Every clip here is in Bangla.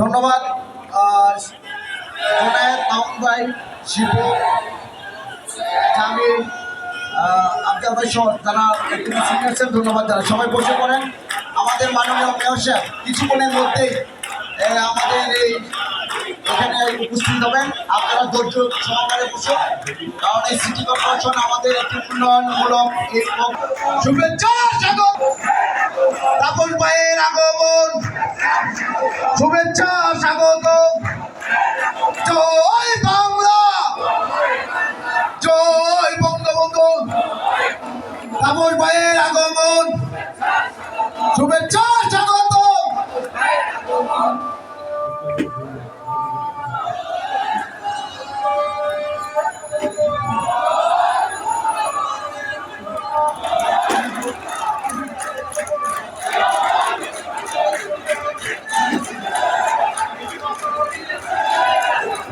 ধন্যবাদ জোনায়েদ, মামুন ভাই, শিবু, জামিল, আফজাল ভাই সহ যারা সিনিয়রসের ধন্যবাদ। যারা সবাই বসে পড়েন। আমাদের মাননীয় মেয়র সাহেব কিছুক্ষণের মধ্যেই আমাদের এখানে উপস্থিত হবেন। আপনারা ধৈর্য সহকারে বসুন, কারণ এই সিটি কর্পোরেশন আমাদের একটি উন্নয়নমূলক শুভেচ্ছা স্বাগত। তাপস ভাইয়ের আগমন, শুভেচ্ছা স্বাগত। জয় বাংলা, জয় বঙ্গবন্ধু। তাপস ভাইয়ের আগমন, শুভেচ্ছা স্বাগত।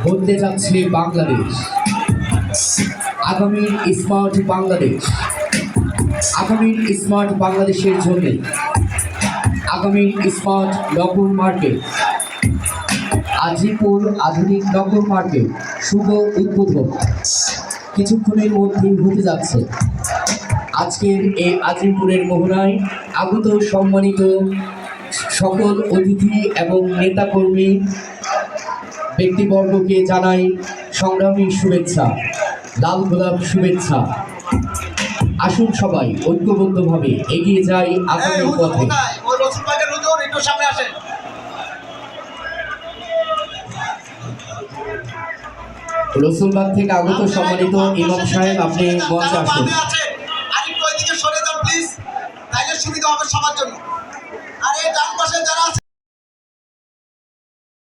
বলতে যাচ্ছে বাংলাদেশ, আগামীর স্মার্ট বাংলাদেশ। আগামীর স্মার্ট বাংলাদেশের জন্য আগামীর স্মার্ট নগর মার্কেট, আজিমপুর আধুনিক নগর মার্কেট শুভ উদ্বোধন কিছুক্ষণের মধ্যেই হতে যাচ্ছে। আজকের এই আজিমপুরের মোহনায় আগত সম্মানিত সকল অতিথি এবং নেতাকর্মী ব্যক্তিবর্গকে জানাই সংগ্রামী শুভেচ্ছা, লাল গোলাপ শুভেচ্ছা। আসুন সবাই ঐক্যবদ্ধভাবে এগিয়ে যাই আগামীর পথে। রসুলবাগ থেকে আগত সম্মানিত ইমাম সাহেব, আপনি মঞ্চে আসুন।